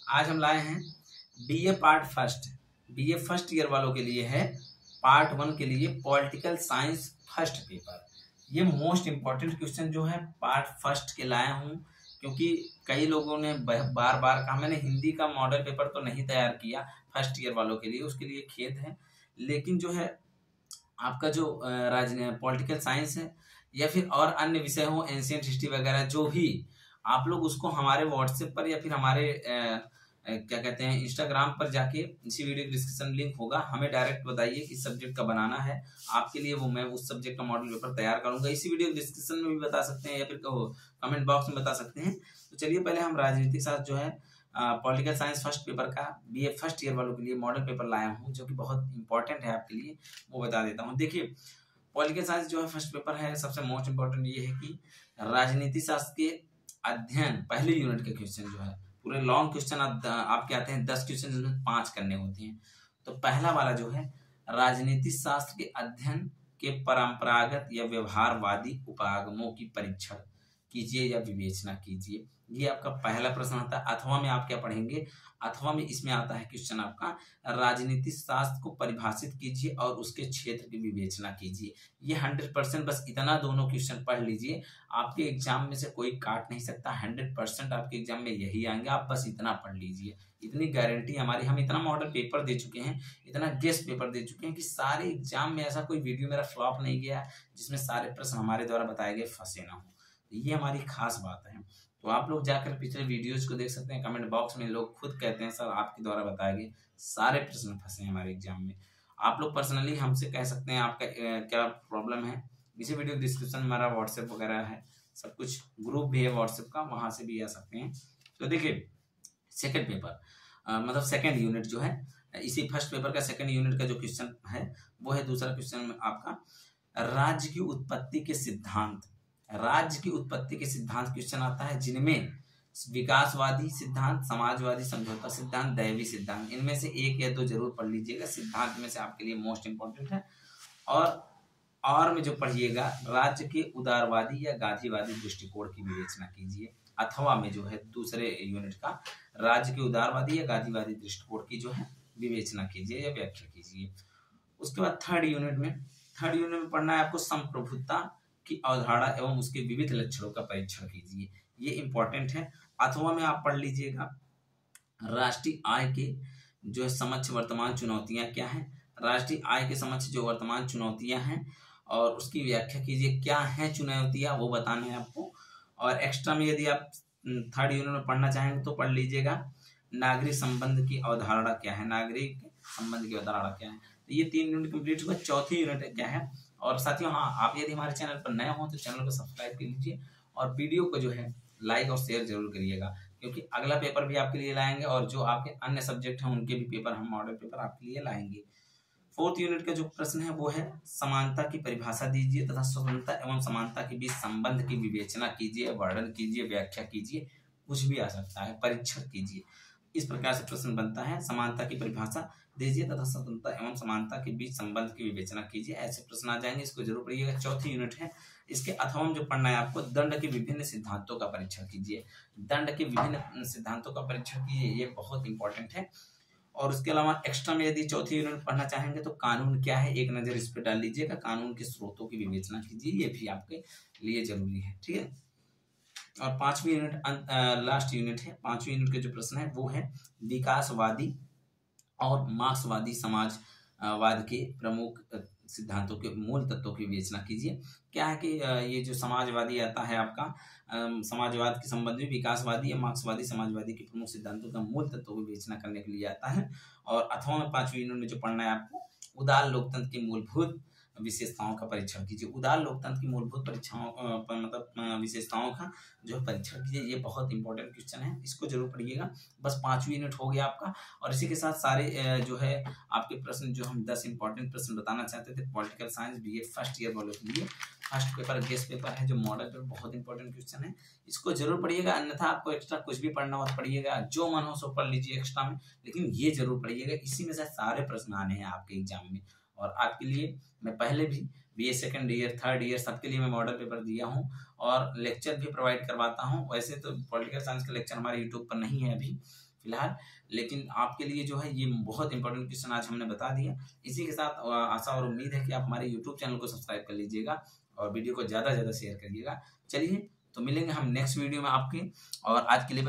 आज हम लाए हैं BA part first. BA first year वालों के लिए है पार्ट 1 के लिए पॉलिटिकल साइंस फर्स्ट पेपर। ये मोस्ट इम्पॉर्टेंट क्वेश्चन जो है पार्ट फर्स्ट के लाया हूँ, क्योंकि कई लोगों ने बार बार कहा मैंने हिंदी का मॉडल पेपर तो नहीं तैयार किया फर्स्ट ईयर वालों के लिए, उसके लिए खेद है। लेकिन जो है आपका जो पॉलिटिकल साइंस है या फिर और अन्य विषय हो, एंशिएंट हिस्ट्री वगैरह, जो भी आप लोग उसको हमारे व्हाट्सएप पर या फिर हमारे क्या कहते हैं इंस्टाग्राम पर जाके, इसी वीडियो के डिस्क्रिप्शन लिंक होगा, हमें डायरेक्ट बताइए किस सब्जेक्ट का बनाना है आपके लिए, वो मैं उस सब्जेक्ट का मॉडल पेपर तैयार करूंगा। इसी वीडियो के डिस्क्रिप्शन में भी बता सकते हैं या फिर कमेंट बॉक्स में बता सकते हैं। तो चलिए पहले हम राजनीतिक शास्त्र जो है पॉलिटिकल साइंस फर्स्ट पेपर का बीए फर्स्ट ईयर वालों के लिए मॉडल पेपर लाया हूँ, जो कि बहुत इंपॉर्टेंट है आपके लिए, वो बता देता हूँ। देखिए पॉलिटिकल साइंस जो है फर्स्ट पेपर है, सबसे मोस्ट इंपॉर्टेंट ये है कि राजनीति शास्त्र के अध्ययन पहले यूनिट के क्वेश्चन जो है पूरे लॉन्ग क्वेश्चन आपके आते हैं 10 क्वेश्चन, जिसमें 5 करने होते हैं। तो पहला वाला जो है राजनीति शास्त्र के अध्ययन के परंपरागत या व्यवहारवादी उपागमों की परीक्षण कीजिए या विवेचना कीजिए, ये आपका पहला प्रश्न आता है। अथवा में आप क्या पढ़ेंगे, अथवा में इसमें आता है क्वेश्चन आपका राजनीतिक शास्त्र को परिभाषित कीजिए और उसके क्षेत्र की विवेचना कीजिए। ये 100% बस इतना दोनों क्वेश्चन पढ़ लीजिए, आपके एग्जाम में से कोई काट नहीं सकता। 100% आपके एग्जाम में यही आएंगे, आप बस इतना पढ़ लीजिए, इतनी गारंटी हमारी। हम इतना मॉडल पेपर दे चुके हैं, इतना गेस्ट पेपर दे चुके हैं कि सारे एग्जाम में ऐसा कोई वीडियो मेरा फ्लॉप नहीं गया जिसमें सारे प्रश्न हमारे द्वारा बताए गए फंसे ना हो। ये हमारी खास बात है। तो आप लोग जाकर पिछले वीडियोज को देख सकते हैं। कमेंट बॉक्स में लोग खुद कहते हैं सर आपके द्वारा बताए गए सारे प्रश्न फंसे हैं हमारे एग्जाम में। आप लोग पर्सनली हमसे कह सकते हैं आपका क्या प्रॉब्लम है। इसी वीडियो डिस्क्रिप्शन में हमारा व्हाट्सएप वगैरह है, सब कुछ ग्रुप भी है व्हाट्सएप का, वहां से भी आ सकते हैं। तो देखिए सेकेंड पेपर मतलब सेकेंड यूनिट जो है, इसी फर्स्ट पेपर का सेकेंड यूनिट का जो क्वेश्चन है वो है दूसरा क्वेश्चन आपका राज्य की उत्पत्ति के सिद्धांत। राज्य की उत्पत्ति के सिद्धांत क्वेश्चन आता है, जिनमें विकासवादी सिद्धांत, समाजवादी समझौता सिद्धांत, दैवी सिद्धांत, इनमें से एक या दो जरूर पढ़ लीजिएगा। सिद्धांत में से आपके लिए मोस्ट इंपॉर्टेंट है। और में जो पढ़िएगा राज्य के उदारवादी या गांधीवादी दृष्टिकोण की विवेचना कीजिए। अथवा में जो है दूसरे यूनिट का राज्य के उदारवादी या गांधीवादी दृष्टिकोण की जो है विवेचना कीजिए या व्याख्या कीजिए। उसके बाद थर्ड यूनिट में पढ़ना है आपको संप्रभुता की अवधारणा एवं उसके विविध लक्षणों का परीक्षण कीजिए, ये इंपॉर्टेंट है। अथवा में आप पढ़ लीजिएगा राष्ट्रीय आय के जो है समक्ष वर्तमान चुनौतियां क्या हैं, राष्ट्रीय आय के समक्ष जो वर्तमान चुनौतियां हैं और उसकी व्याख्या कीजिए। क्या है चुनौतियां वो बताना है आपको। और एक्स्ट्रा में यदि आप थर्ड यूनिट में पढ़ना चाहेंगे तो पढ़ लीजिएगा नागरिक संबंध की अवधारणा क्या है, नागरिक संबंध की अवधारणा क्या है। तो ये 3 यूनिट कंप्लीट हुआ। चौथी यूनिट क्या है। और साथियों हाँ, आप यदि हमारे चैनल पर नए हो तो चैनल को सब्सक्राइब कर लीजिए और वीडियो को जो है लाइक और शेयर जरूर करिएगा, क्योंकि अगला पेपर भी आपके लिए लाएंगे और जो आपके अन्य सब्जेक्ट हैं उनके भी पेपर हम मॉडल पेपर आपके लिए लाएंगे। फोर्थ यूनिट का जो प्रश्न है वो है समानता की परिभाषा दीजिए तथा स्वतंत्रता एवं समानता के बीच संबंध की विवेचना कीजिए, वर्णन कीजिए, व्याख्या कीजिए, कुछ भी आ सकता है, परीक्षण कीजिए। इस प्रकार से प्रश्न बनता है, समानता की परिभाषा दीजिए तथा स्वतंत्रता एवं समानता के बीच संबंध की विवेचना कीजिए, ऐसे प्रश्न आ जाएंगे, इसको जरूर पढ़िएगा। चौथी यूनिट है, इसके अथवा में जो पढ़ना है आपको दंड के विभिन्न सिद्धांतों का परीक्षण कीजिए। दंड के विभिन्न सिद्धांतों का परीक्षण कीजिए, ये बहुत इंपॉर्टेंट है। और उसके अलावा एक्स्ट्रा में यदि चौथी यूनिट पढ़ना चाहेंगे तो कानून क्या है एक नजर इस पर डाल लीजिएगा, कानून के स्रोतों की विवेचना कीजिए, ये भी आपके लिए जरूरी है। ठीक है। और पांचवी यूनिट लास्ट यूनिट है। पांचवी यूनिट के जो प्रश्न है वो है विकासवादी और मार्क्सवादी समाजवाद के प्रमुख सिद्धांतों के मूल तत्वों की विवेचना कीजिए। क्या है कि ये जो समाजवादी आता है आपका समाजवाद के संबंध में विकासवादी या मार्क्सवादी समाजवादी के प्रमुख सिद्धांतों का मूल तत्वों की विवेचना करने के लिए आता है। और अथवा में पांचवी यूनिट में जो पढ़ना है आपको उदार लोकतंत्र की मूलभूत विशेषताओं का परीक्षण कीजिए। उदार लोकतंत्र की मूलभूत परीक्षाओं मतलब विशेषताओं का जो है परीक्षण कीजिए, ये बहुत इंपॉर्टेंट क्वेश्चन है, इसको जरूर पढ़िएगा। बस 5वीं यूनिट हो गया आपका। और इसी के साथ सारे जो है आपके प्रश्न जो हम 10 इंपॉर्टेंट प्रश्न बताना चाहते थे political science BA first year वालों के लिए, फर्स्ट पेपर गेस्ट पेपर है जो मॉडल पेपर, बहुत इंपॉर्टेंट क्वेश्चन है, इसको जरूर पढ़िएगा। अन्यथा आपको एक्स्ट्रा कुछ भी पढ़ना हो तो पढ़िएगा, जो मन हो सो पढ़ लीजिए एक्स्ट्रा में, लेकिन ये जरूर पढ़िएगा, इसी में से सारे प्रश्न आने हैं आपके एग्जाम में। और आपके लिए मैं पहले भी BA second year third year सबके लिए मैं मॉडल पेपर दिया हूँ और लेक्चर भी प्रोवाइड करवाता हूँ। वैसे तो पॉलिटिकल साइंस का लेक्चर हमारे यूट्यूब पर नहीं है अभी, फिलहाल, लेकिन आपके लिए जो है ये बहुत इंपॉर्टेंट क्वेश्चन आज हमने बता दिया। इसी के साथ आशा और उम्मीद है कि आप हमारे यूट्यूब चैनल को सब्सक्राइब कर लीजिएगा और वीडियो को ज़्यादा से ज़्यादा शेयर करिएगा। चलिए तो मिलेंगे हम नेक्स्ट वीडियो में आपके, और आज के लिए